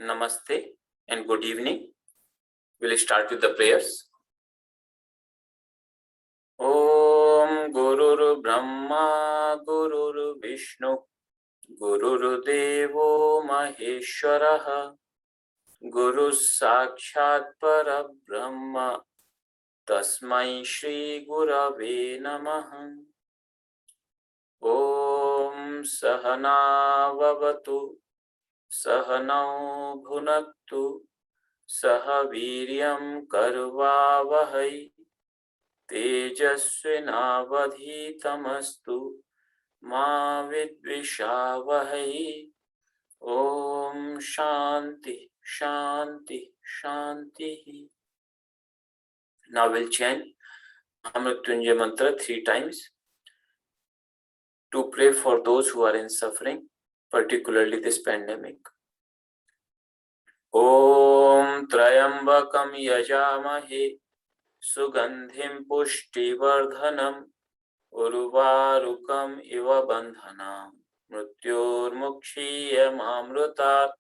Namaste and good evening. We'll start with the prayers. Om Gurur Brahma Gurur Vishnu Gurur Devo Maheshwaraha Guru Sakshat Parabrahma Tasmai Shri Gurave Namaha. Om Sahana Vavatu Sahanau Bhunaktu Sahaviryam Karvavahai Tejasvinavadhitamastu Ma Vidvishavahai. Om Shanti Shanti Shanti. Now we'll chant Mahamrityunjay mantra 3 times to pray for those who are in suffering, particularly this pandemic. Om Trayambakam Yajamahe Sugandhim Pushtivardhanam Urvarukam Iva Bandhanam Mrityormukshiyam Amrutat.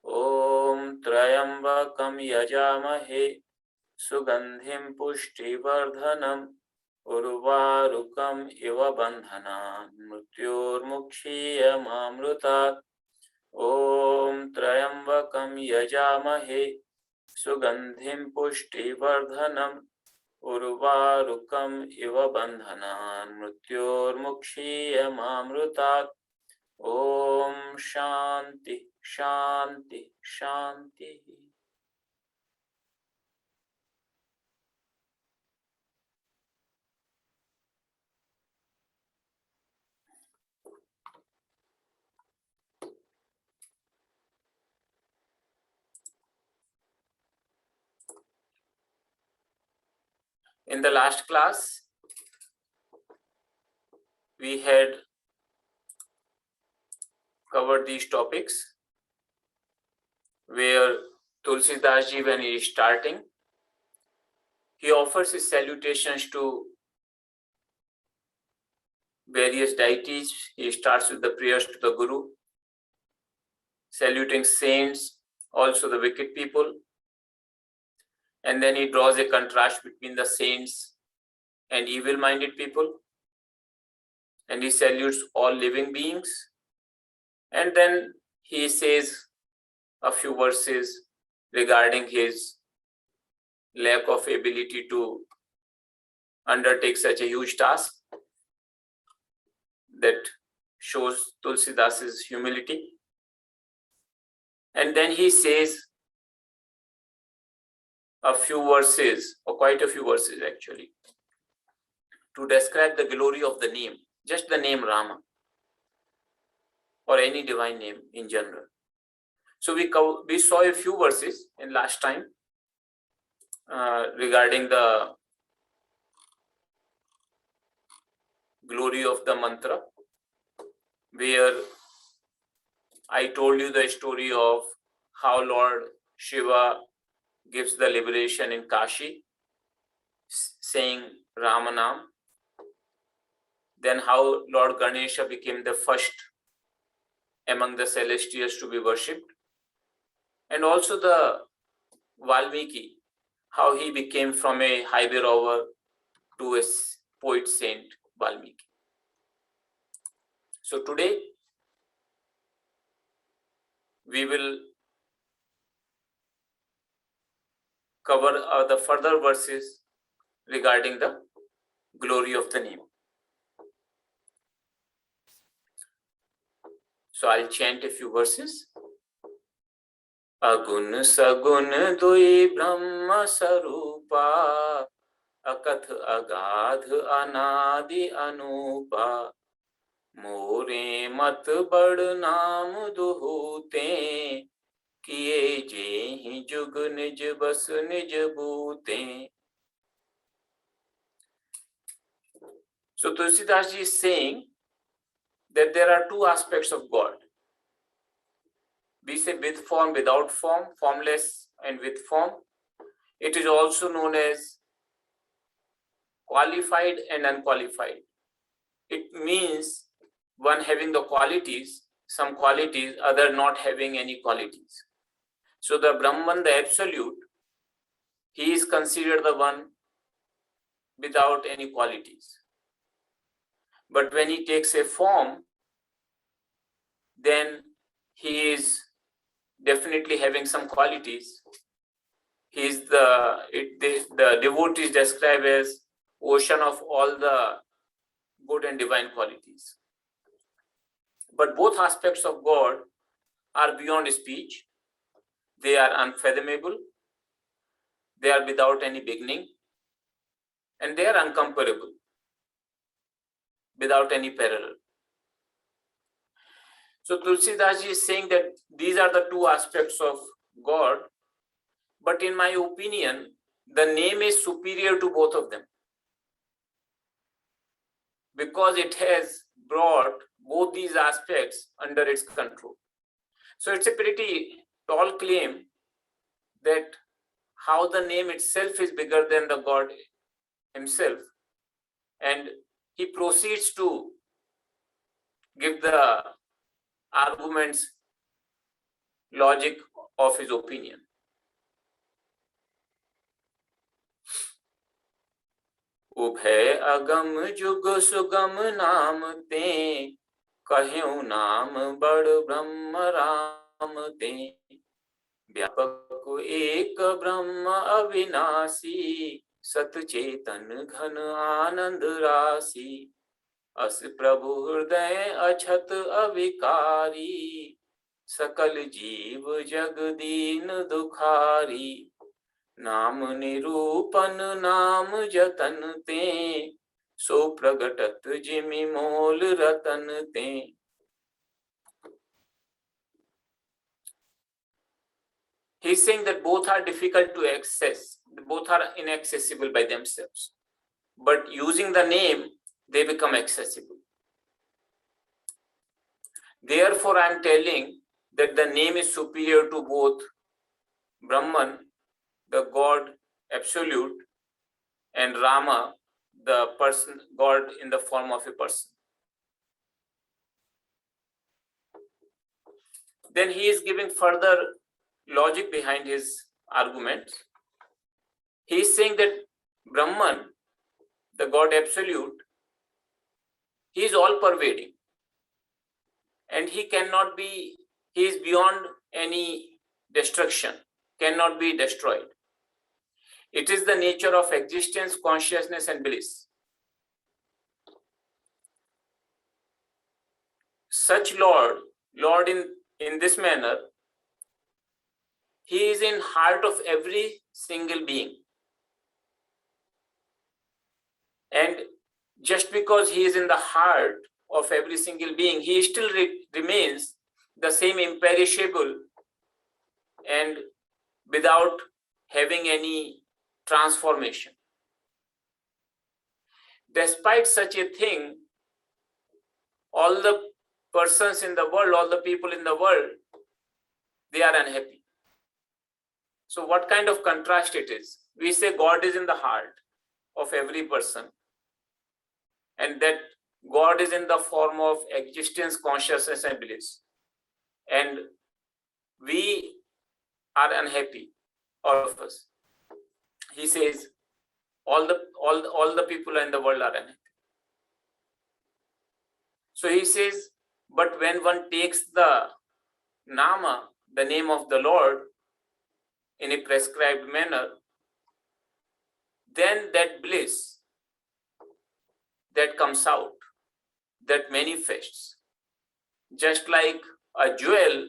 Om Trayambakam Yajamahe Sugandhim Pushtivardhanam Urvarukam Iva Bandhanam Mrityormukshiyam Amrutat. Om Trayambakam Yajamahe Sugandhim Pushtivardhanam Urvarukam Iva Bandhanan Mrityormukshiyam Amrutat. Om Shanti Shanti Shanti. In the last class, we had covered these topics where Tulsidas Ji, when he is starting, he offers his salutations to various deities. He starts with the prayers to the Guru, saluting saints, also the wicked people. And then he draws a contrast between the saints and evil-minded people. And he salutes all living beings. And then he says a few verses regarding his lack of ability to undertake such a huge task that shows Tulsidas's humility. And then he says a few verses, or quite a few verses actually, to describe the glory of the name, just the name Rama, or any divine name in general. So we saw a few verses in last time regarding the glory of the mantra, where I told you the story of how Lord Shiva gives the liberation in Kashi, saying Ramanam. Then how Lord Ganesha became the first among the celestials to be worshipped. And also the Valmiki, how he became from a highway rover to a poet saint Valmiki. So today we will cover the further verses regarding the glory of the name. So I'll chant a few verses. Agun sagun dui brahma sarupa akath agadh anadi anupa मोरे मत बड़ नाम दुहूते किए जे ही जुग निज बस निज बूते. So Tulsidas Ji is saying that there are two aspects of God. We say with form, without form, formless and with form. It is also known as qualified and unqualified. It means one having the qualities, some qualities, other not having any qualities. So the Brahman, the absolute, he is considered the one without any qualities. But when he takes a form, then he is definitely having some qualities. He is the devotee is described as ocean of all the good and divine qualities. But both aspects of God are beyond speech. They are unfathomable. They are without any beginning. And they are uncomparable, without any parallel. So Tulsidas ji is saying that these are the two aspects of God. But in my opinion, the name is superior to both of them, because it has brought both these aspects under its control. So it's a pretty tall claim that how the name itself is bigger than the God himself. And he proceeds to give the arguments, logic of his opinion. उभय अगम जुग सुगम नाम ते, कह्यु नाम बड़ ब्रह्म राम ते। व्यापक एक ब्रह्म अविनाशी, सतचेतन घन आनंद राशि। अस प्रभु हृदय अछत अविकारी, सकल जीव जग दीन दुखारी। नाम निरूपन नाम जतन ते, सो प्रगटत जिमि मोल रतन ते। He's saying that both are difficult to access, both are inaccessible by themselves, but using the name, they become accessible. Therefore, I am telling that the name is superior to both Brahman, the God absolute, and Rama, the person, God in the form of a person. Then he is giving further logic behind his argument. He is saying that Brahman, the God absolute, he is all pervading, and he cannot be, he is beyond any destruction, cannot be destroyed. It is the nature of existence, consciousness, and bliss. Such Lord in this manner, he is in heart of every single being. And just because he is in the heart of every single being, he still remains the same imperishable and without having any transformation. Despite such a thing, all the persons in the world, all the people in the world, they are unhappy. So what kind of contrast it is? We say God is in the heart of every person, and that God is in the form of existence, consciousness, and bliss. And we are unhappy, all of us. He says all the people in the world are unhappy. So he says, but when one takes the Nama, the name of the Lord, in a prescribed manner, then that bliss that comes out, that manifests, just like a jewel,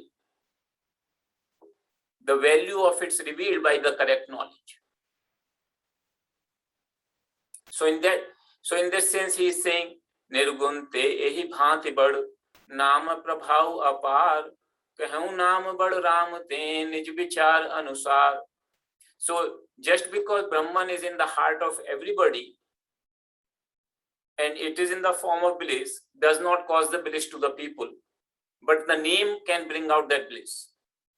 the value of it's revealed by the correct knowledge. So in that sense, he is saying, निर्गुण ते एहि भांति बड़, नाम प्रभाव अपार, कहूँ नाम बड़ राम ते निज विचार अनुसार. So just because Brahman is in the heart of everybody and it is in the form of bliss, does not cause the bliss to the people, but the name can bring out that bliss.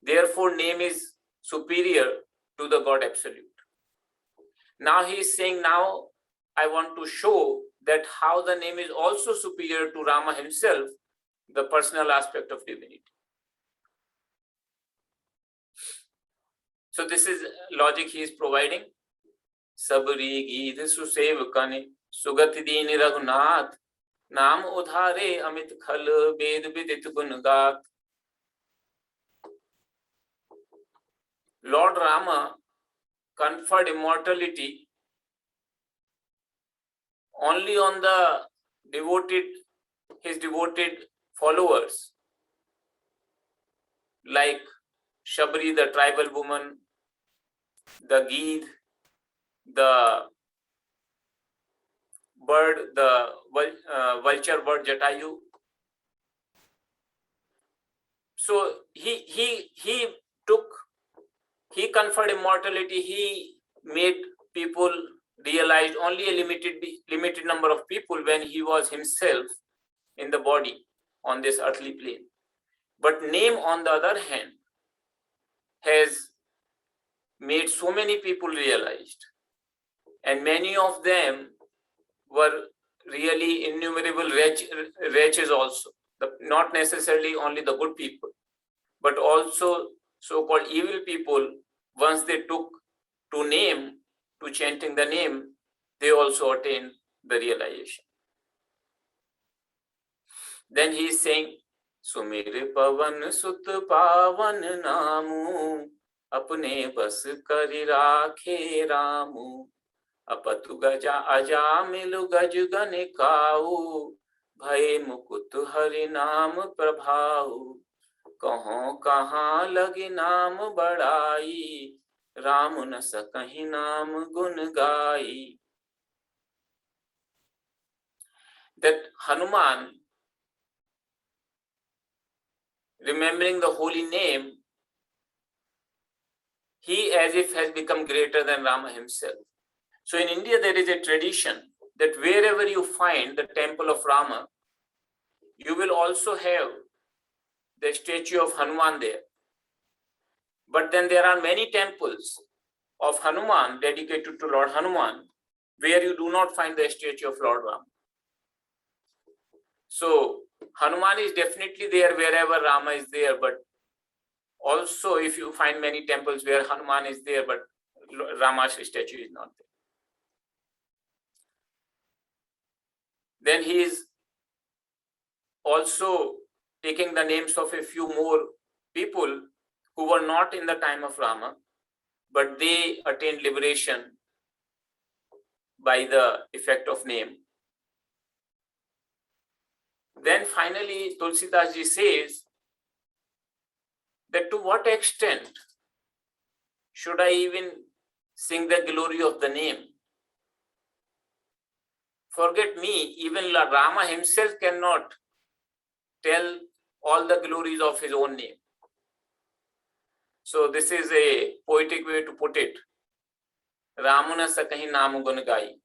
Therefore, name is superior to the God absolute. Now he is saying, now I want to show that how the name is also superior to Rama himself, the personal aspect of divinity. So this is logic he is providing. सबरी गीत सुसेवकनि सुगति दीन रघुनाथ नाम उधारे अमित खल वेद विदित गुण गात. Lord Rama conferred immortality only on his devoted followers, like Shabri, the tribal woman, the Geet, the bird, the vulture bird Jatayu. So he conferred immortality. He made people realize, only a limited number of people, when he was himself in the body on this earthly plane. But name, on the other hand, has made so many people realized, and many of them were really innumerable wretches also, not necessarily only the good people, but also so-called evil people. Once they took to chanting the name, they also attained the realization. Then he is saying, सुमिर पवन सुत पावन नामू अपने बस करि राखे रामू अपतु गजा अजा मिलु गज गन काऊ भय मुकुत हरि नाम प्रभाऊ कहो कहाँ लगे नाम बड़ाई राम न सकहि नाम गुण गाई. That Hanuman, remembering the holy name, he as if has become greater than Rama himself. So in India there is a tradition that wherever you find the temple of Rama, you will also have the statue of Hanuman there. But then there are many temples of Hanuman dedicated to Lord Hanuman where you do not find the statue of Lord Rama. So Hanuman is definitely there wherever Rama is there, but also if you find many temples where Hanuman is there, but Rama's statue is not there. Then he is also taking the names of a few more people who were not in the time of Rama, but they attained liberation by the effect of name. Then finally Tulsidas ji says that to what extent should I even sing the glory of the name? Forget me, even Rama himself cannot tell all the glories of his own name. So this is a poetic way to put it. Ramuna sakahi namu gun gai.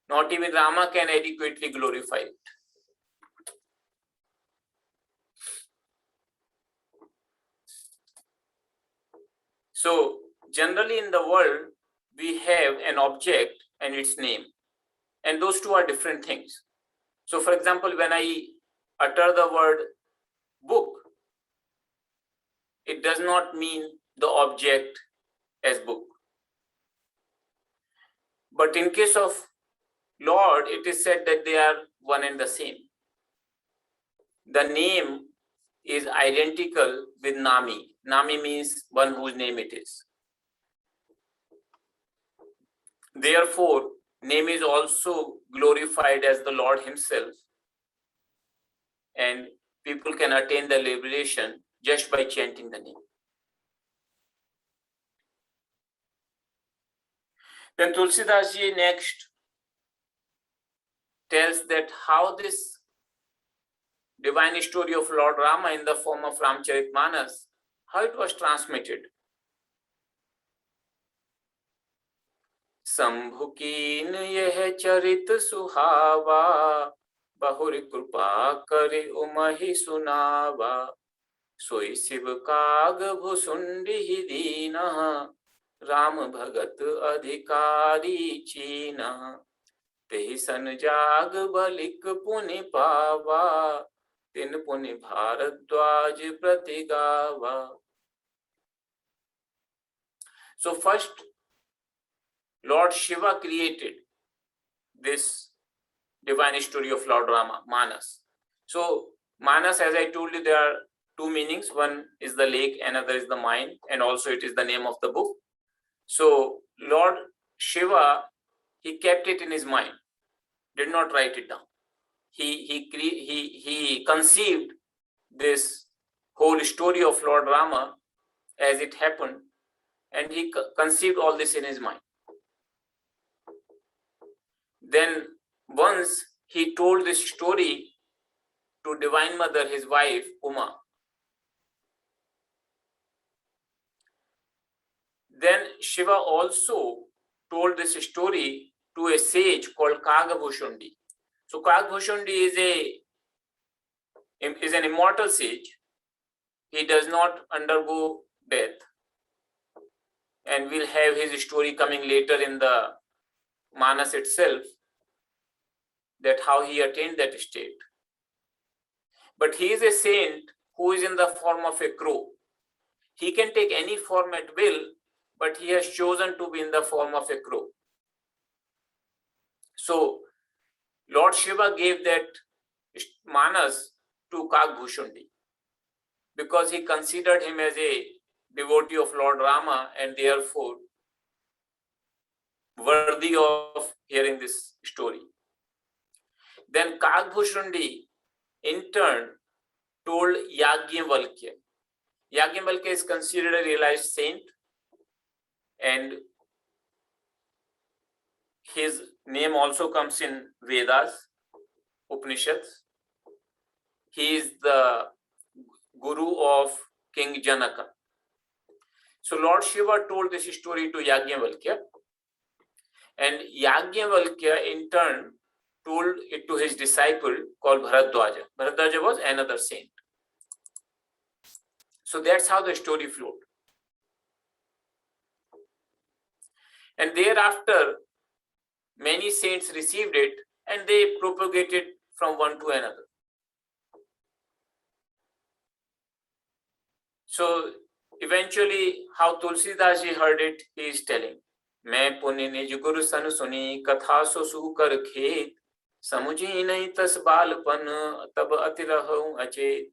Not even Rama can adequately glorify it. So generally in the world, we have an object and its name, and those two are different things. So for example, when I utter the word book, it does not mean the object as book. But in case of Lord, it is said that they are one and the same. The name is identical with Nami. Nami means one whose name it is. Therefore, name is also glorified as the Lord himself. And people can attain the liberation just by chanting the name. Then Tulsidas ji next tells that how this divine story of Lord Rama in the form of Ramcharitmanas, how it was transmitted. Shambhu कीन यह चरित सुहावा बहुर कृपा करे उमहि सुनावा सोई शिव काग भुसुंडी दीना राम भगत अधिकारी चीना तेहि सन जाग बलिक पुनि पावा तिन पुनि भारद्वाज प्रति गावा. So first, Lord Shiva created this divine story of Lord Rama, Manas. So Manas, as I told you, there are two meanings. One is the lake, another is the mind, and also it is the name of the book. So Lord Shiva, he kept it in his mind, did not write it down. He conceived this whole story of Lord Rama as it happened, and he conceived all this in his mind. Then once he told this story to Divine Mother, his wife, Uma. Then Shiva also told this story to a sage called Kagabhushundi. So Kagabhushundi is an immortal sage. He does not undergo death. And we'll have his story coming later in the Manas itself, that how he attained that state. But he is a saint who is in the form of a crow. He can take any form at will, but he has chosen to be in the form of a crow. So Lord Shiva gave that Manas to Kagabhushundi because he considered him as a devotee of Lord Rama and therefore worthy of hearing this story. Then Kagabhushundi in turn told Yajnavalkya. Yajnavalkya is considered a realized saint, and his name also comes in Vedas, Upanishads. He is the guru of King Janaka. So Lord Shiva told this story to Yajnavalkya, and Yajnavalkya in turn told it to his disciple called Bharadwaja. Bharadwaja was another saint. So that's how the story flowed. And thereafter, many saints received it and they propagated from one to another. So eventually, how Tulsidas ji heard it, he is telling, मैं पुण्य निज गुरु सन सुनी कथा सो सुकर खेत समुझी नहीं तस बालपन तब अति रहूं अचेत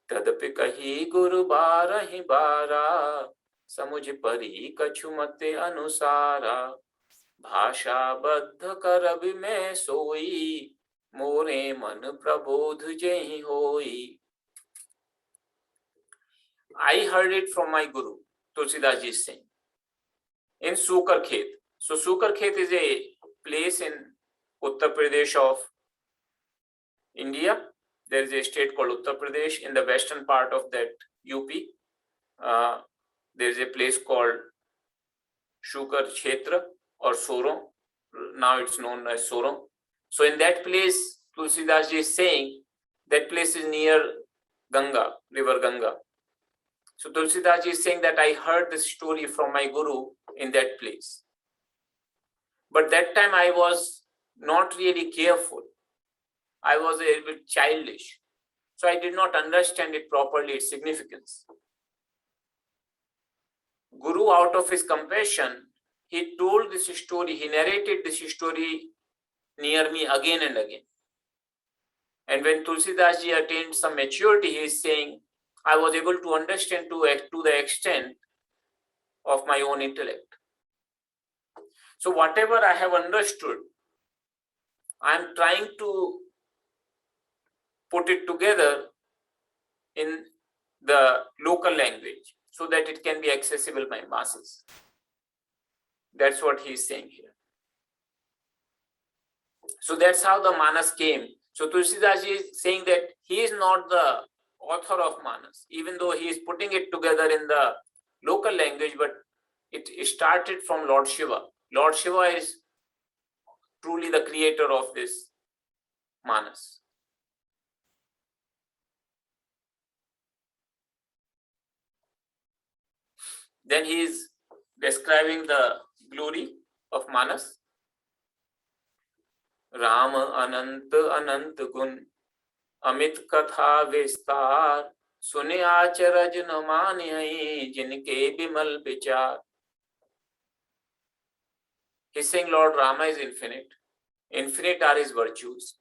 तदपि कही गुरु बारहि बारा समुझ परी कछु मते अनुसारा भाषा बद्ध करब में सोई मोरे मन प्रबोध जेहि होई. I heard it from my guru, Tulsidas ji saying, in Sukar Khet. So Sukar Khet is a place in Uttar Pradesh of India. There is a state called Uttar Pradesh. In the western part of that UP, there is a place called Shukar Kshetra or Sorong. Now it's known as Sorong. So in that place, Tulsidas ji is saying that place is near Ganga, river Ganga. So Tulsidas ji is saying that I heard this story from my guru in that place. But that time I was not really careful. I was a little bit childish. So I did not understand it properly, its significance. Guru, out of his compassion, he told this story, he narrated this story near me again and again. And when Tulsidas ji attained some maturity, he is saying, I was able to understand to the extent of my own intellect. So whatever I have understood, I am trying to put it together in the local language so that it can be accessible by masses. That's what he is saying here. So that's how the Manas came. So Tulsidas ji is saying that he is not the author of Manas, even though he is putting it together in the local language, but it started from Lord Shiva. Lord Shiva is truly the creator of this Manas. Then he is describing the glory of Manas. Ram anant anant gun Amit कथा विस्तार सुने आचरज न माने जिनके विमल विचार He's saying Lord Rama is infinite. Infinite are his virtues.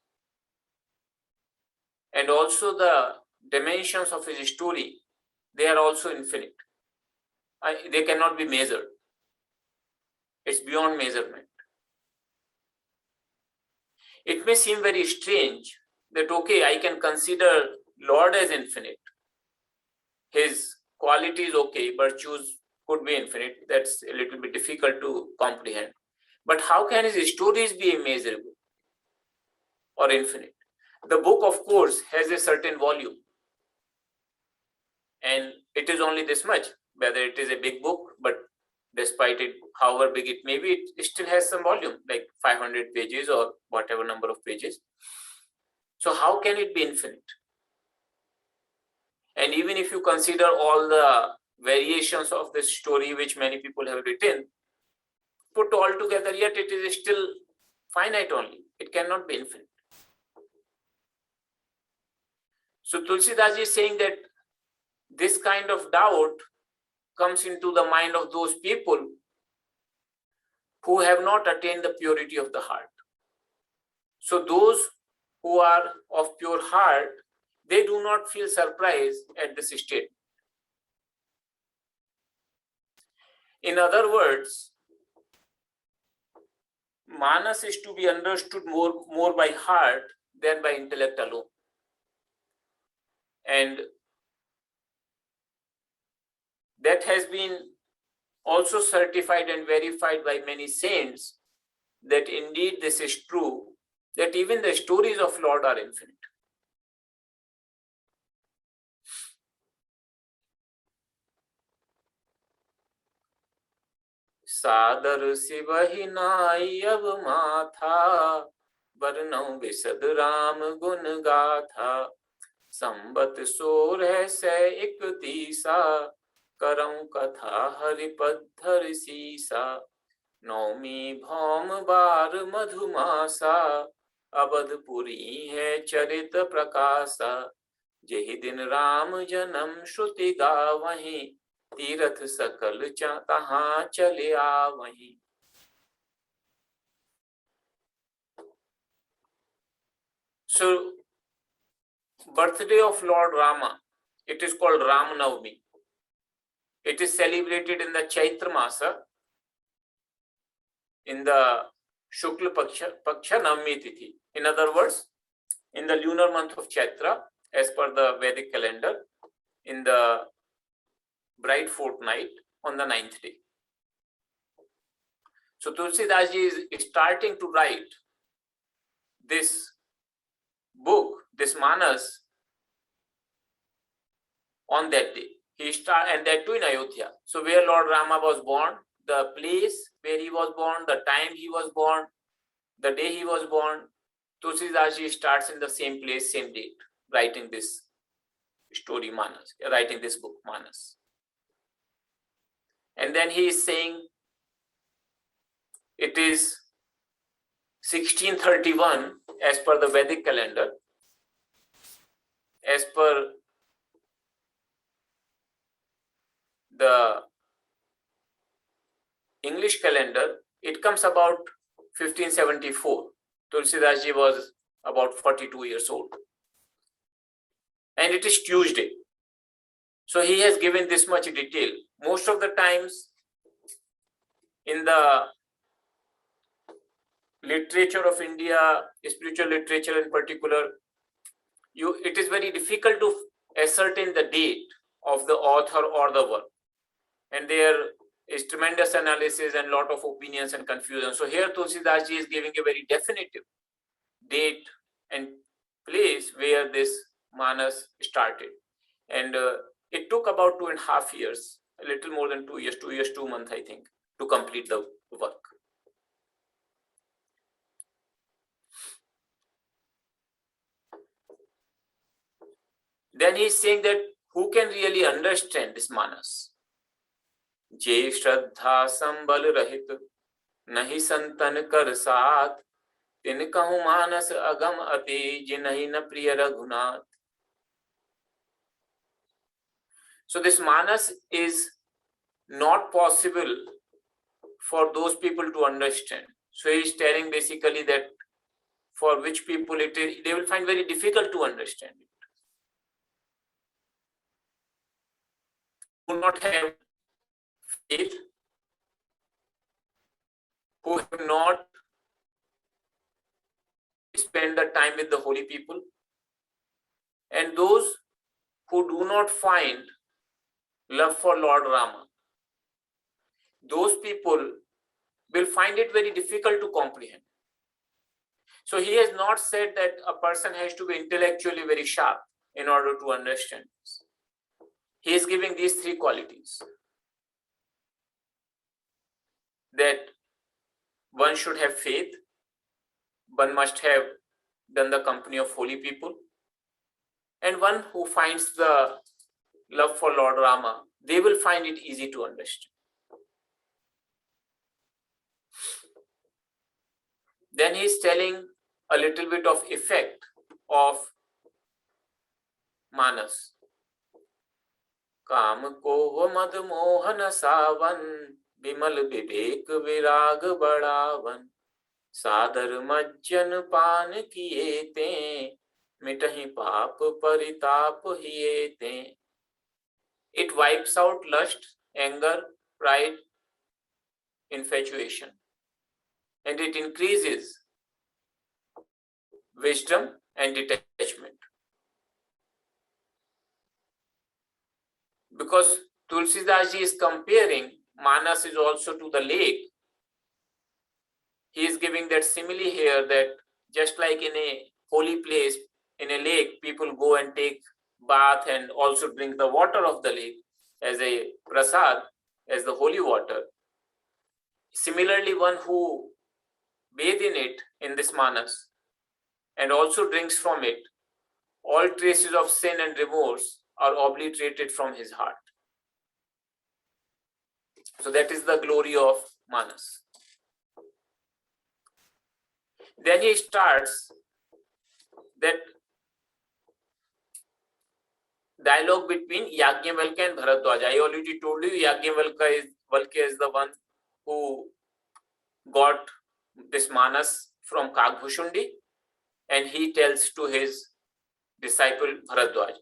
And also the dimensions of his story, they are also infinite. They cannot be measured. It's beyond measurement. It may seem very strange that, okay, I can consider Lord as infinite. His qualities, okay, virtues could be infinite. That's a little bit difficult to comprehend. But how can his stories be immeasurable or infinite? The book, of course, has a certain volume. And it is only this much, whether it is a big book, but despite it, however big it may be, it still has some volume, like 500 pages or whatever number of pages. So how can it be infinite? And even if you consider all the variations of this story which many people have written, put all together, yet it is still finite only. It cannot be infinite. So Tulsidas is saying that this kind of doubt comes into the mind of those people who have not attained the purity of the heart. So those who are of pure heart, they do not feel surprised at this state. In other words, Manas is to be understood more by heart than by intellect alone. And that has been also certified and verified by many saints that indeed this is true, that even the stories of Lord are infinite. सादर से वही नाई अब माथा, वरनौ विशद राम गुण गाथा, संबत 1631 करऊं कथा हरिपद्धर सीसा, नौमी भौम बार मधुमासा, अवधपुरी है चरित प्रकाशा, जेहि दिन राम जन्म श्रुति गावहीं, तीरथ सकल तहाँ चले आवहीं. So, birthday of Lord Rama, it is called Ram Navami. It is celebrated in the Chaitra Masa, in the Shukla Paksha Navami Tithi. In other words, in the lunar month of Chaitra, as per the Vedic calendar, in the bright fortnight on the 9th day. So Tulsidas Ji is starting to write this book, this Manas, on that day. And that too in Ayodhya. So where Lord Rama was born, the place where he was born, the time he was born, the day he was born, Tulsidas Ji starts in the same place, same date, writing this story Manas, writing this book Manas. And then he is saying it is 1631 as per the Vedic calendar. As per the English calendar, it comes about 1574. Tulsidas Ji was about 42 years old. And it is Tuesday. So he has given this much detail. Most of the times in the literature of India, spiritual literature in particular, it is very difficult to ascertain the date of the author or the work. And there is tremendous analysis and lot of opinions and confusion. So here Tulsidas Ji is giving a very definitive date and place where this Manas started. And it took about 2.5 years, a little more than 2 years, 2 years, 2 months, I think, to complete the work. Then he is saying that who can really understand this Manas? जे श्रद्धा संबल रहित नहीं संतन कर साथ, तिन कहूं मानस अगम अति जिनहि न प्रिय Raghunath. So this Manas is not possible for those people to understand. So he is telling basically that for which people it is, they will find very difficult to understand it. Do not have faith, who have not spent the time with the holy people, and those who do not find love for Lord Rama. Those people will find it very difficult to comprehend. So he has not said that a person has to be intellectually very sharp in order to understand this. He is giving these three qualities. That one should have faith, one must have done the company of holy people, and one who finds the love for Lord Rama, they will find it easy to understand. Then he is telling a little bit of effect of Manas. काम को मद मोहन सावन, विमल विवेक विराग बढ़ावन, सादर मज्जन पान किए ते, मिटहि पाप परिताप हिए ते. It wipes out lust, anger, pride, infatuation, and it increases wisdom and detachment. Because Tulsidas ji is comparing Manas is also to the lake. He is giving that simile here that just like in a holy place, in a lake, people go and take bath and also drink the water of the lake as a prasad, as the holy water. Similarly, one who bathes in it, in this Manas, and also drinks from it, all traces of sin and remorse are obliterated from his heart. So that is the glory of Manas. Then he starts that dialogue between Yajnavalkya and Bharadwaja. I already told you Yajnavalkya is the one who got this Manas from Kagbhushundi, and he tells to his disciple Bharadwaj.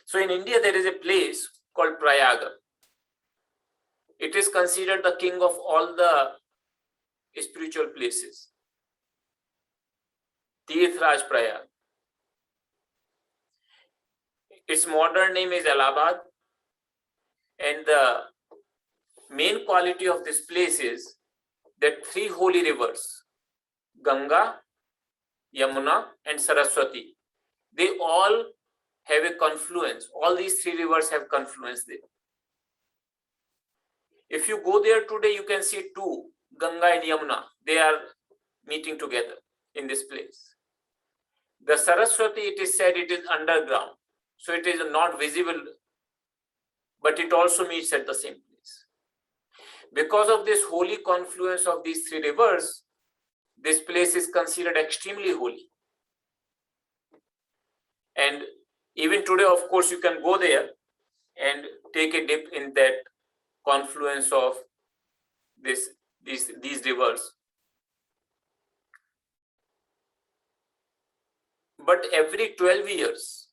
So in India there is a place called Prayaga. It is considered the king of all the spiritual places. Tirthraj Prayag. Its modern name is Allahabad, and the main quality of this place is that three holy rivers, Ganga, Yamuna, and Saraswati, they all have a confluence. All these three rivers have confluence there. If you go there today, you can see two, Ganga and Yamuna. They are meeting together in this place. The Saraswati, it is said, it is underground, so it is not visible, but it also meets at the same place. Because of this holy confluence of these three rivers, this place is considered extremely holy. And even today, of course, you can go there and take a dip in that confluence of these rivers. But every 12 years,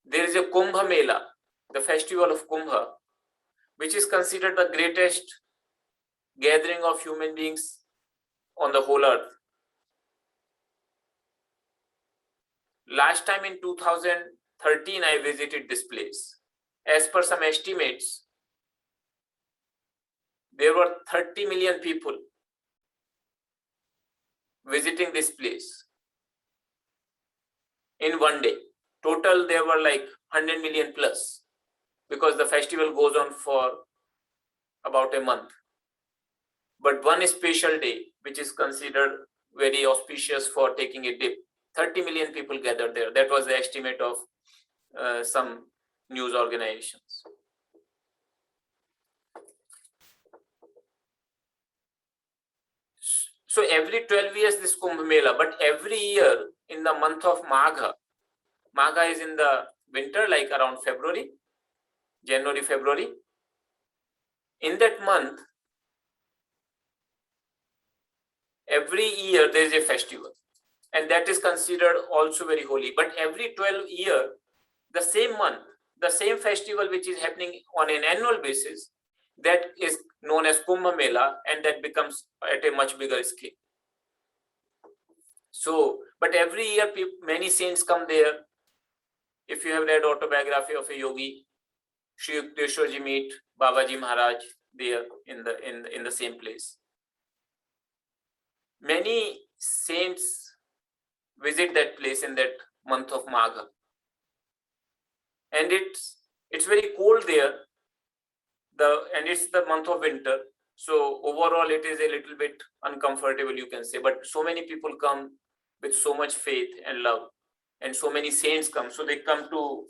there is a Kumbh Mela, the festival of Kumbha, which is considered the greatest gathering of human beings on the whole earth. Last time in 2013, I visited this place. As per some estimates, there were 30 million people visiting this place in one day. Total, there were like 100 million plus, because the festival goes on for about a month. But one special day, which is considered very auspicious for taking a dip, 30 million people gathered there. That was the estimate of some news organizations. So every 12 years this Kumbh Mela, but every year in the month of Magha, Magha is in the winter, like around February, January, February. in that month, every year there is a festival, and that is considered also very holy. But every 12 years, the same month, the same festival which is happening on an annual basis, that is known as Kumbh Mela, and that becomes at a much bigger scale. So, but every year many saints come there. If you have read Autobiography of a Yogi, Shri Yukteswarji meet Babaji Maharaj there in the same place. Many saints visit that place in that month of Magha, and it's very cold there. And it's the month of winter, so overall it is a little bit uncomfortable, you can say. But so many people come with so much faith and love, and so many saints come. So they come to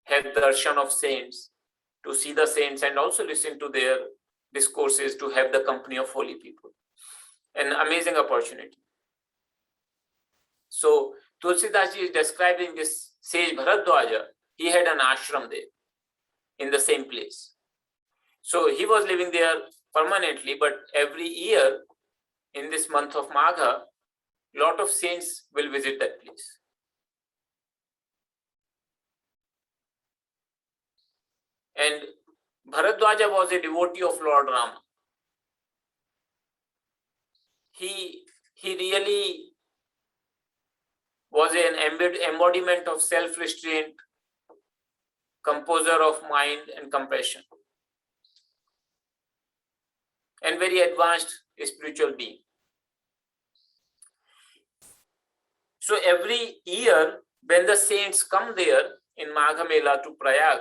have the darshan of saints, to see the saints, and also listen to their discourses, to have the company of holy people. An amazing opportunity. So Tulsidas ji is describing this sage Bharadwaja. He had an ashram there in the same place. So he was living there permanently, but every year in this month of Magha, lot of saints will visit that place. And Bharadwaja was a devotee of Lord Rama. He really was an embodiment of self-restraint, composer of mind and compassion, and very advanced spiritual being. So every year when the saints come there in Magha Mela to Prayag,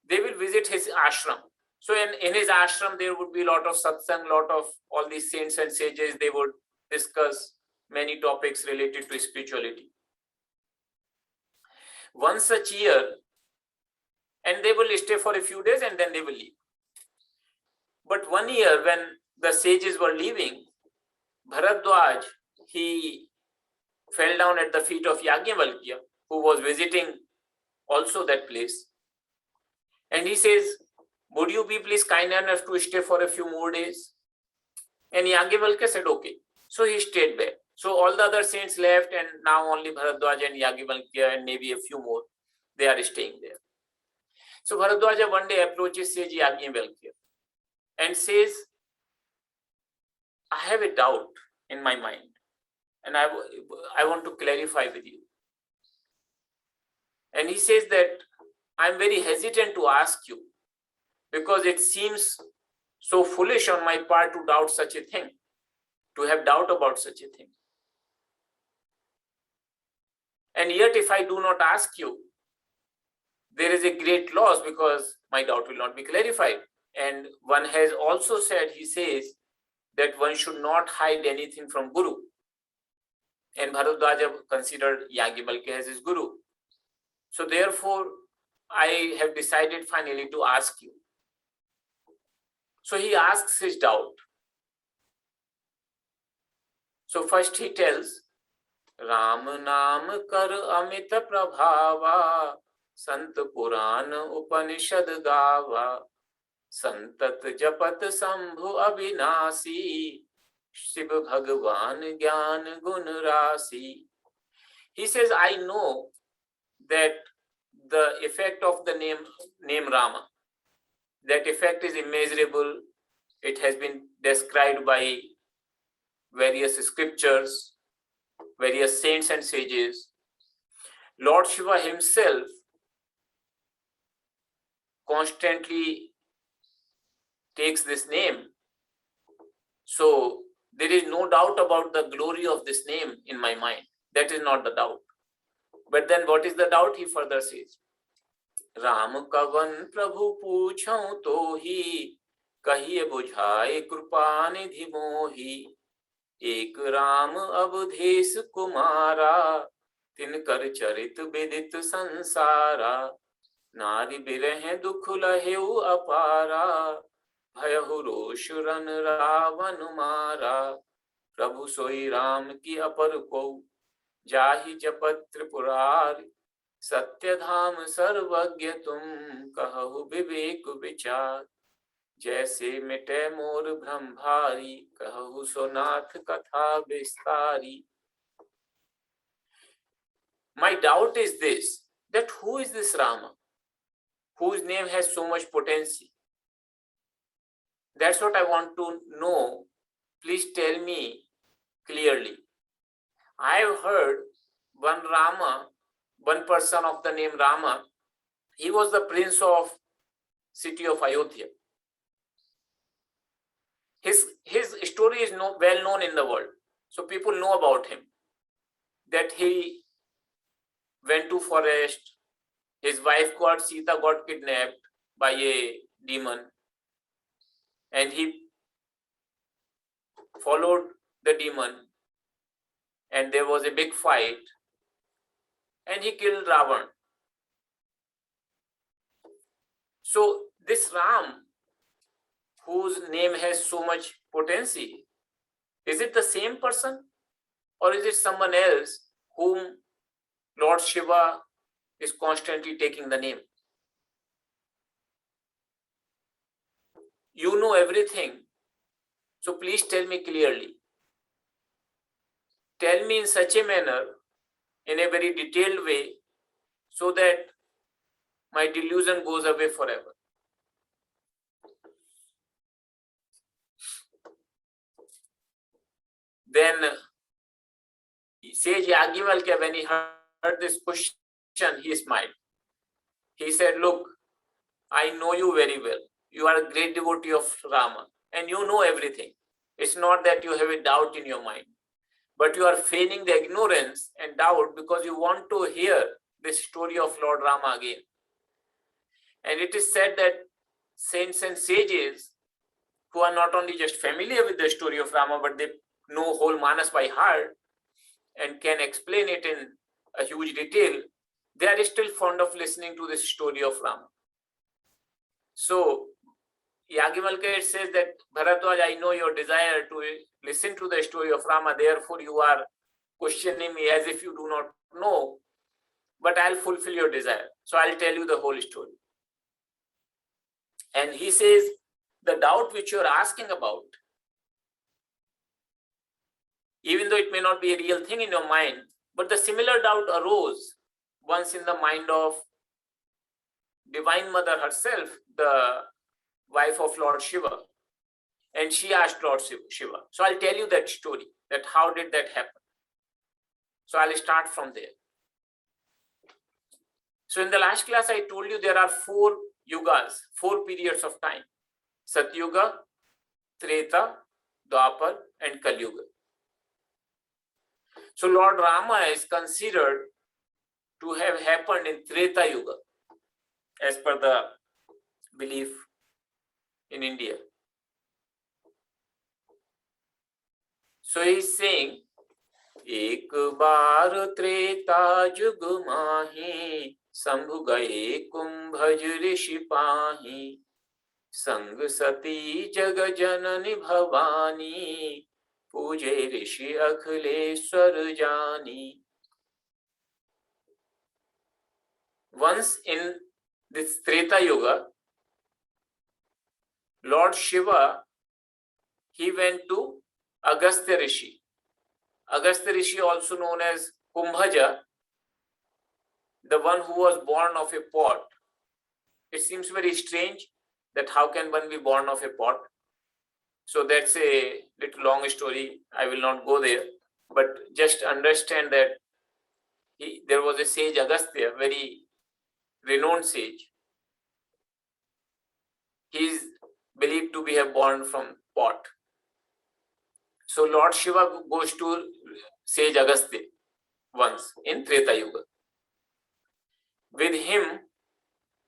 they will visit his ashram. So in his ashram there would be a lot of satsang, lot of all these saints and sages. They would discuss many topics related to spirituality. One such year, and they will stay for a few days and then they will leave. But one year when the sages were leaving, Bharadwaj, he fell down at the feet of Yajnavalkya, who was visiting also that place. And he says, would you be please kind enough to stay for a few more days? And Yajnavalkya said, okay. So he stayed back. So all the other saints left, and now only Bharadwaja and Yajnavalkya and maybe a few more, they are staying there. So Bharadwaja one day approaches Sage Yajnavalkya and says, I have a doubt in my mind, and I want to clarify with you. And he says that I'm very hesitant to ask you, because it seems so foolish on my part to doubt such a thing, to have doubt about such a thing. And yet if I do not ask you, there is a great loss, because my doubt will not be clarified. And one has also said, he says, that one should not hide anything from Guru. And Bharadwaja considered Yajnavalkya as his Guru. So therefore, I have decided finally to ask you. So he asks his doubt. So first he tells, Ram Naam Kar Amit Prabhava, Sant Puran Upanishad Gava, Santat Japat Sambhu Abhinasi, Shiv Bhagwan Gyan Gun Rasi. He says, I know that the effect of the name Rama, that effect is immeasurable. It has been described by various scriptures, various saints and sages. Lord Shiva himself constantly takes this name. So there is no doubt about the glory of this name in my mind. That is not the doubt. But then what is the doubt? He further says, Ram kavan prabhu puchhau tohi, kahiye bujhaye krupa nidhi mohi, ek Ram abdhes kumara, tinkar charit vidit sansara, nari bireh dukh laheu apara, bhayahu rosh ran ravan mara, prabhu soi Ram ki apar ko, जाहि जपत त्रिपुरारि, सत्य धाम सर्वज्ञ तुम कहु विवेक विचार. जैसे मिटे मोर भ्रम भारी, कहु सो नाथ कथा विस्तारी. My doubt is this, that who is this Rama, whose name has so much potency? That's what I want to know. Please tell me clearly. I have heard one Rama, one person of the name Rama, he was the prince of city of Ayodhya. His story is well known in the world. So people know about him. That he went to forest, his wife Sita got kidnapped by a demon, and he followed the demon, and there was a big fight, and he killed Ravan. So this Ram, whose name has so much potency, is it the same person, or is it someone else whom Lord Shiva is constantly taking the name? You know everything, so please tell me clearly. Tell me in such a manner, in a very detailed way, so that my delusion goes away forever. Then Sage Yagyavalkya, when he heard this question, he smiled. He said, look, I know you very well. You are a great devotee of Rama, and you know everything. It's not that you have a doubt in your mind, but you are feigning the ignorance and doubt because you want to hear the story of Lord Rama again. And it is said that saints and sages who are not only just familiar with the story of Rama, but they know whole Manas by heart and can explain it in a huge detail, they are still fond of listening to the story of Rama. So Yagyavalkya says that, Bharadwaj, I know your desire to listen to the story of Rama, therefore you are questioning me as if you do not know, but I'll fulfill your desire. So I'll tell you the whole story. And he says, the doubt which you're asking about, even though it may not be a real thing in your mind, but the similar doubt arose once in the mind of Divine Mother herself, the wife of Lord Shiva. And she asked Lord Shiva. So I'll tell you that story, that how did that happen. So I'll start from there. So in the last class, I told you there are 4 yugas, 4 periods of time. Satyuga, Treta, Dwapar, and Kali Yuga. So Lord Rama is considered to have happened in Treta Yuga, as per the belief in India. So he is saying, एक बार त्रेता जुग माही, शंभु गए कुंभज ऋषि पाही, संग सती जग जननी भवानी, पूजे ऋषि अखिलेश्वर जानी. Once in this Treta Yuga, Lord Shiva, he went to Agastya Rishi. Agastya Rishi, also known as Kumbhaja, the one who was born of a pot. It seems very strange that how can one be born of a pot? So that's a little long story. I will not go there. But just understand that there was a sage Agastya, very renowned sage. He is believed to be born from pot. So Lord Shiva goes to sage Agastya once in Treta Yuga. With him,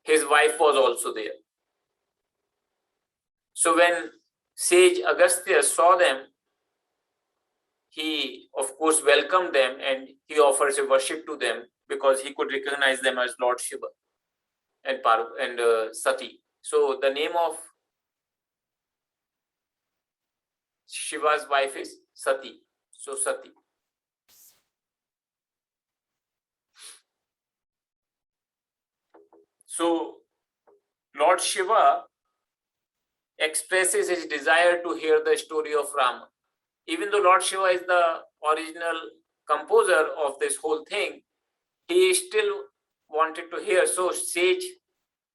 his wife was also there. So when sage Agastya saw them, he of course welcomed them and he offers a worship to them because he could recognize them as Lord Shiva and Sati. So the name of Shiva's wife is Sati. So Sati. So Lord Shiva expresses his desire to hear the story of Rama. Even though Lord Shiva is the original composer of this whole thing, he still wanted to hear. So sage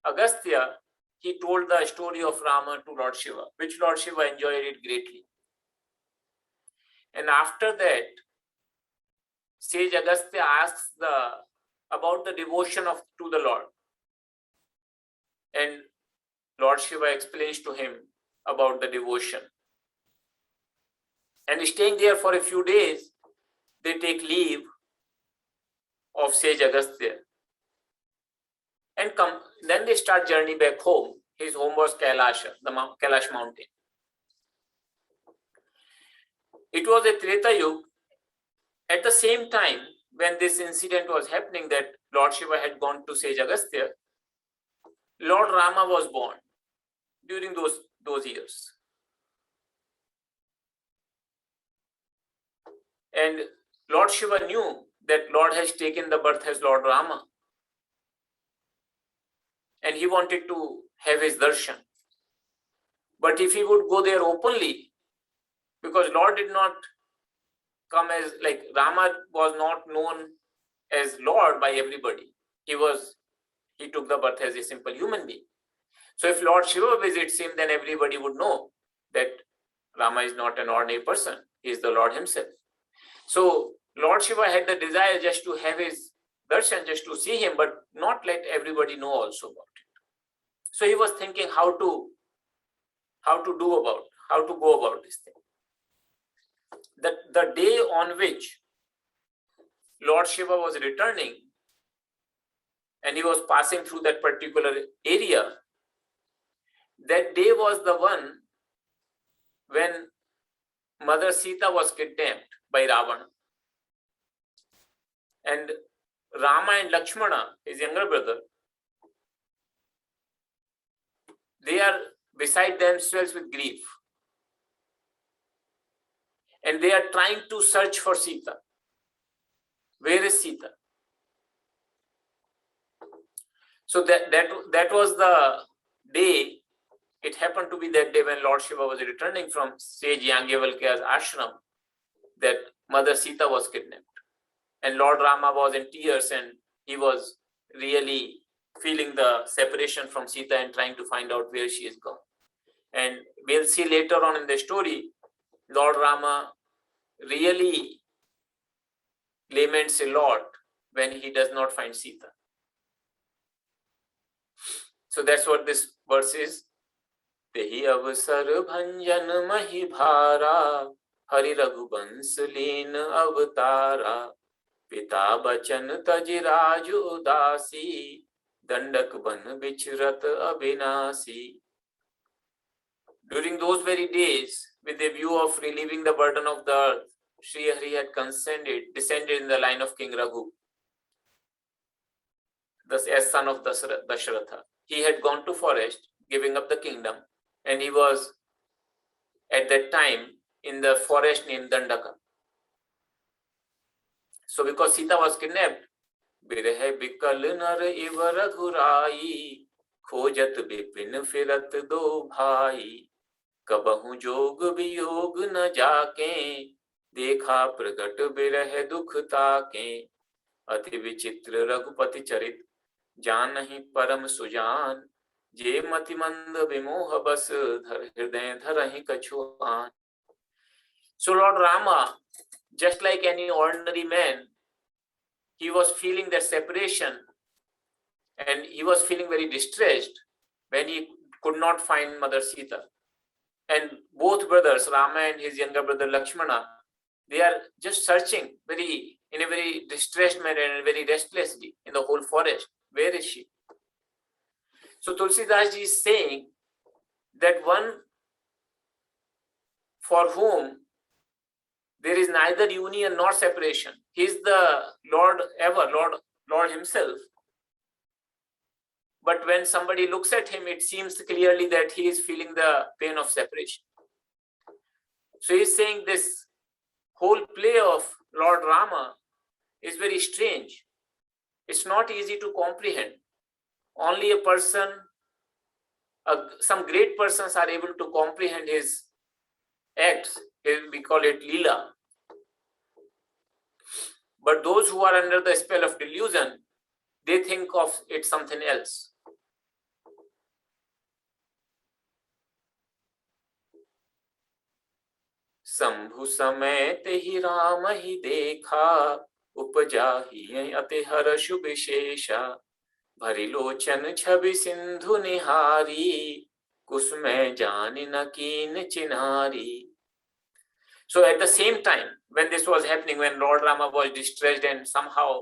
Agastya, he told the story of Rama to Lord Shiva, which Lord Shiva enjoyed it greatly. And after that, sage Agastya asks about the devotion to the Lord. And Lord Shiva explains to him about the devotion. And staying there for a few days, they take leave of sage Agastya. And then they start journey back home. His home was Kailasha, the Kailash mountain. It was a Treta Yuga. At the same time, when this incident was happening, that Lord Shiva had gone to sage Agastya, Lord Rama was born during those years. And Lord Shiva knew that Lord has taken the birth as Lord Rama. And he wanted to have his darshan. But if he would go there openly, because Lord did not come as, like, Rama was not known as Lord by everybody. He took the birth as a simple human being. So if Lord Shiva visits him, then everybody would know that Rama is not an ordinary person. He is the Lord himself. So Lord Shiva had the desire just to have his darshan, just to see him, but not let everybody know also about it. So he was thinking how to go about this thing. The day on which Lord Shiva was returning and he was passing through that particular area, that day was the one when Mother Sita was kidnapped by Ravana. And Rama and Lakshmana, his younger brother, they are beside themselves with grief. And they are trying to search for Sita. Where is Sita? So that was the day. It happened to be that day when Lord Shiva was returning from sage Yagyavalkya's ashram, that Mother Sita was kidnapped. And Lord Rama was in tears and he was really feeling the separation from Sita and trying to find out where she is gone. And we'll see later on in the story, Lord Rama really laments a lot when he does not find Sita. So that's what this verse is. Tehi avsar bhanjan mahi bhara, Hari Raghubans leen avatara, Pita bachan taj raju udasi, Dandak ban bichrat abhinasi. During those very days, with the view of relieving the burden of the earth, Sri Hari had descended in the line of King Raghu, as son of Dashratha. He had gone to forest, giving up the kingdom, and he was at that time in the forest named Dandaka. So because Sita was kidnapped, Birhe bikal nar iva raghurai, Khojat bipin firat do bhai, Kabahu jog viyog na jaake, Dekha pragat birhe dukh taake, Ati vichitra raghupati charit, Jaan nahi param sujan, Je mati mand vimoha bas dhar hirday dharahi kachuan. So Lord Rama, just like any ordinary man, he was feeling that separation and he was feeling very distressed when he could not find Mother Sita. And both brothers, Rama and his younger brother Lakshmana, they are just searching in a very distressed manner and very restlessly in the whole forest. Where is she? So Tulsidas ji is saying that one for whom there is neither union nor separation, he is the Lord ever, Lord himself. But when somebody looks at him, it seems clearly that he is feeling the pain of separation. So he's saying this whole play of Lord Rama is very strange. It's not easy to comprehend. Only a person some great persons are able to comprehend his acts. We call it Leela. But those who are under the spell of delusion, they think of it something else. Shambhu समेत ही राम ही देखा, उपजा ही अति हर्ष विशेषा, भरी लोचन छवि सिंधु निहारी, कुसुमे जानि न कीन चिन्हारी. So at the same time, when this was happening, when Lord Rama was distressed and somehow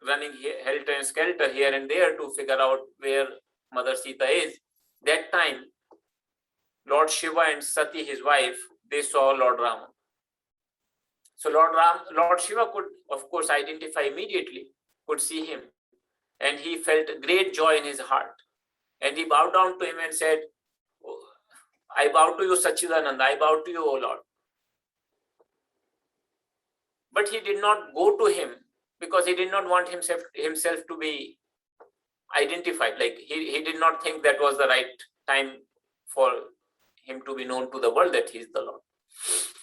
running helter and skelter here and there to figure out where Mother Sita is, that time Lord Shiva and Sati, his wife, they saw Lord Rama. So Lord Shiva could, of course, identify immediately, could see him, and he felt great joy in his heart. And he bowed down to him and said, I bow to you, Sachidananda, I bow to you, O Lord. But he did not go to him because he did not want himself to be identified. Like he did not think that was the right time for him to be known to the world that he is the Lord.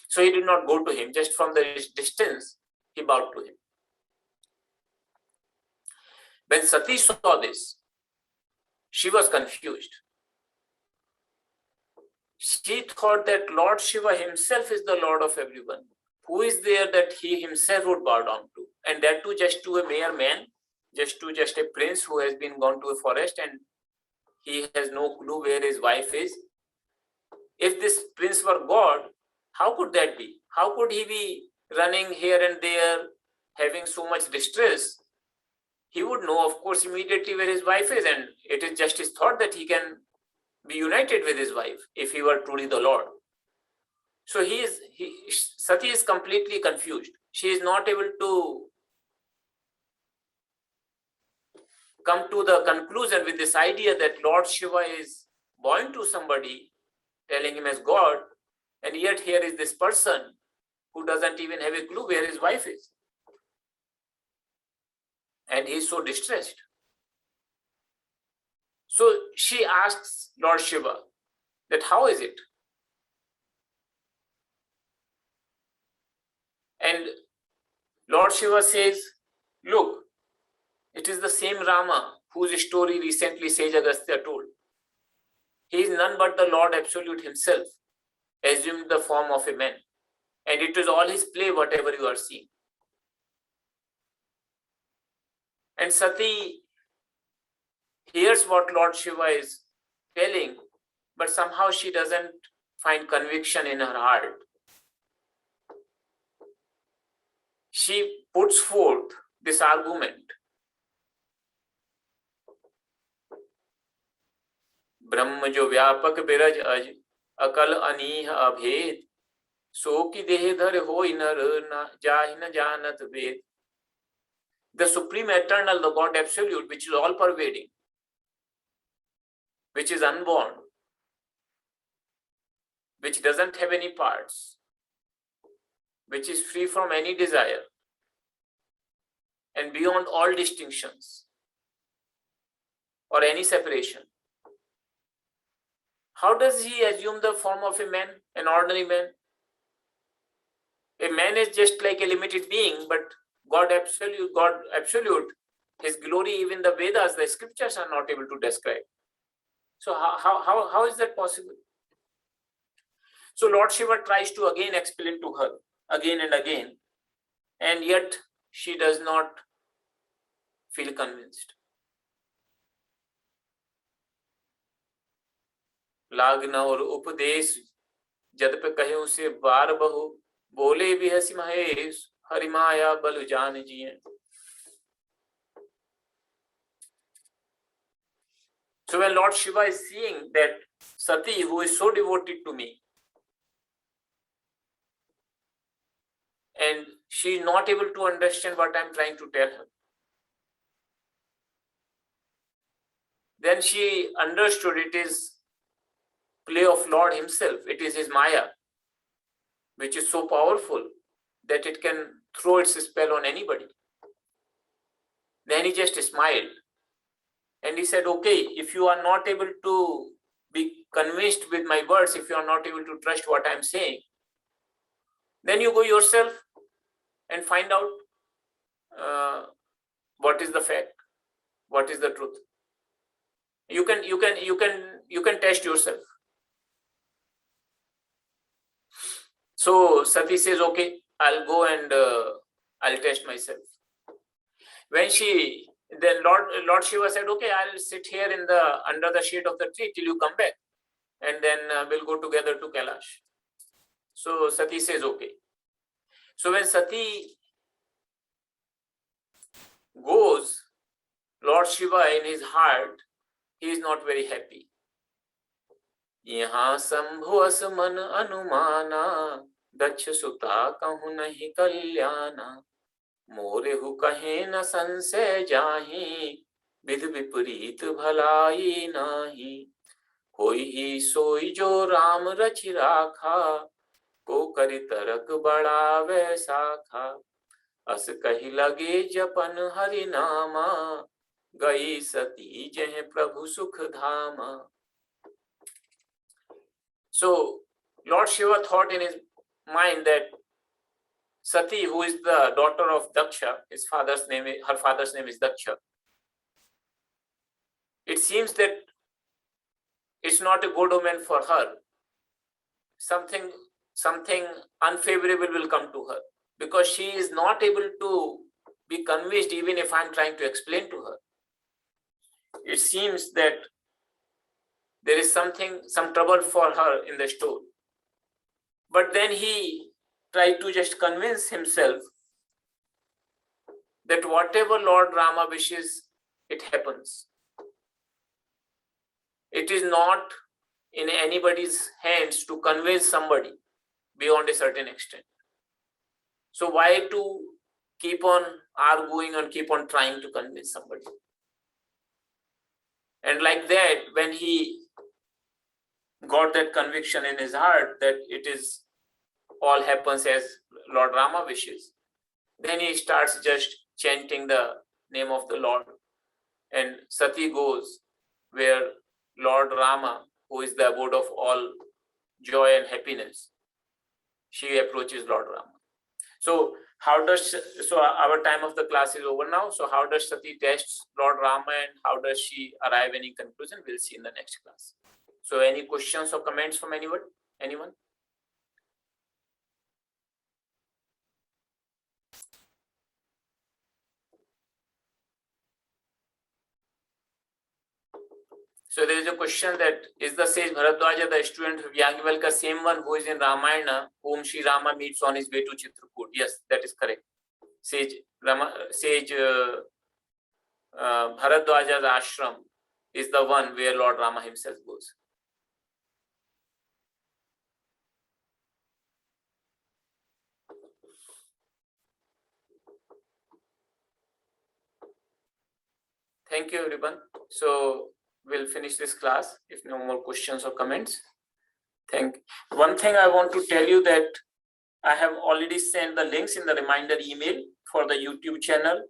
So he did not go to him. Just from the distance, he bowed to him. When Sati saw this, she was confused. She thought that Lord Shiva himself is the Lord of everyone. Who is there that he himself would bow down to? And that too just to a mere man, just a prince who has been gone to a forest and he has no clue where his wife is. If this prince were God, how could that be? How could he be running here and there, having so much distress? He would know, of course, immediately where his wife is, and it is just his thought that he can be united with his wife if he were truly the Lord. So Sati is completely confused. She is not able to come to the conclusion with this idea that Lord Shiva is bowing to somebody, telling him as God, and yet here is this person who doesn't even have a clue where his wife is. And he is so distressed. So she asks Lord Shiva that how is it? And Lord Shiva says, look, it is the same Rama whose story recently Sage Agastya told. He is none but the Lord Absolute himself, assumed the form of a man. And it is all his play, whatever you are seeing. And Sati hears what Lord Shiva is telling, but somehow she doesn't find conviction in her heart. She puts forth this argument. ब्रह्म जो व्यापक बिरज अज अकल अनीह अभेद सो की देह धर होई नर जाहि न जानत वेद. The Supreme Eternal, the God Absolute, which is all pervading, which is unborn, which doesn't have any parts, which is free from any desire and beyond all distinctions or any separation. How does he assume the form of a man, an ordinary man? A man is just like a limited being, but God Absolute, his glory, even the Vedas, the scriptures are not able to describe. So how is that possible? So Lord Shiva tries to again explain to her, again and again, and yet she does not feel convinced. लागन और उपदेश जद पे कहे उसे बार बहु, बोले भी हसी महेश, हरि माया बल जान जिए. So when Lord Shiva is seeing that Sati, who is so devoted to me, and she is not able to understand what I am trying to tell her, then she understood it is play of Lord himself. It is his Maya, which is so powerful that it can throw its spell on anybody. Then he just smiled and he said, okay, if you are not able to be convinced with my words, if you are not able to trust what I am saying, then you go yourself and find out what is the fact, what is the truth. You can test yourself. So Sati says, okay, I'll go and I'll test myself. Then Lord Shiva said, okay, I'll sit here under the shade of the tree till you come back, and then we'll go together to Kailash. So Sati says, okay. So when Sati goes, Lord Shiva in his heart, he is not very happy. यहाँ शंभु असमन अनुमाना दक्ष सुता कहूँ नहीं कल्याणा मोरे who कहे न संशय जाहि विध विपरीत भलाई नाही होई ही सोई जो राम रचि राखा को करि तरक बड़ा वैसा खा अस कही लगे जपन हरि नामा गई सती जह प्रभु सुख धामा. So Lord Shiva thought in his mind that Sati, who is the daughter of Daksha, her father's name is Daksha. It seems that it's not a good omen for her. Something unfavorable will come to her, because she is not able to be convinced even if I'm trying to explain to her. It seems that there is some trouble for her in the story. But then he tried to just convince himself that whatever Lord Rama wishes, it happens. It is not in anybody's hands to convince somebody beyond a certain extent. So why to keep on arguing and keep on trying to convince somebody? And like that, when he got that conviction in his heart that it is all happens as Lord Rama wishes, then he starts just chanting the name of the Lord, and Sati goes where Lord Rama, who is the abode of all joy and happiness, she approaches Lord Rama. So our time of the class is over now. So how does Sati test Lord Rama and how does she arrive any conclusion? We'll see in the next class. So any questions or comments from anyone? So there is a question that is the sage Bharadwaja the student of Yagyavalkya same one who is in Ramayana, whom Sri Rama meets on his way to Chitrakoot? Yes, that is correct. Sage Bharadwaja's ashram is the one where Lord Rama himself goes. Thank you, everyone. So we'll finish this class if no more questions or comments. One thing I want to tell you that I have already sent the links in the reminder email for the YouTube channel.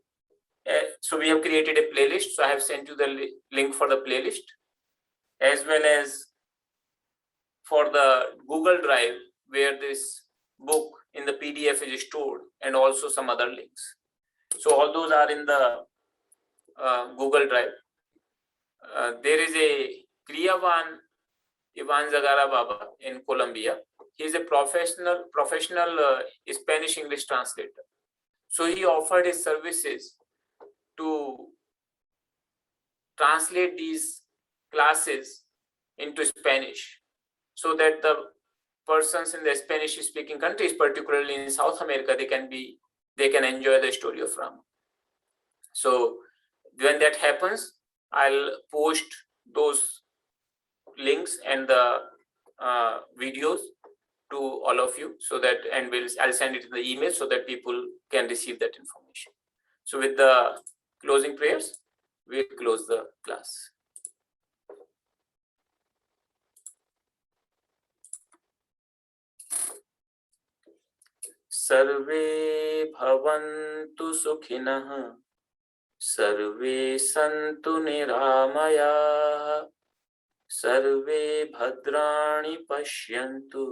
So we have created a playlist. So I have sent you the link for the playlist, as well as for the Google Drive where this book in the PDF is stored, and also some other links. So all those are in the Google Drive. There is a Kriyavan Ivan Zagara Baba in Colombia. He is a professional Spanish English translator. So he offered his services to translate these classes into Spanish, so that the persons in the Spanish speaking countries, particularly in South America, they can enjoy the story of Rama. So when that happens, I'll post those links and the videos to all of you, so that, and I'll send it in the email so that people can receive that information. So with the closing prayers, we'll close the class. Sarve bhavantu sukhinah, sarve santu niramaya, सर्वे भद्राणि पश्यन्तु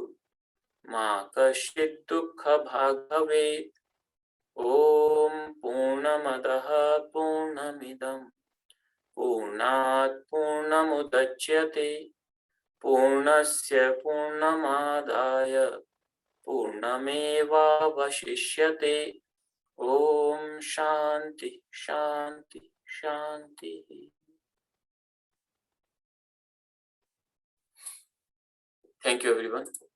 मा कश्चित् दुःखभाग् भवेत्। ॐ पूर्णमदः पूर्णमिदं पूर्णात् पूर्णमुदच्यते पूर्णस्य पूर्णमादाय पूर्णमेवावशिष्यते। ॐ शान्ति शान्ति शान्ति। Thank you everyone.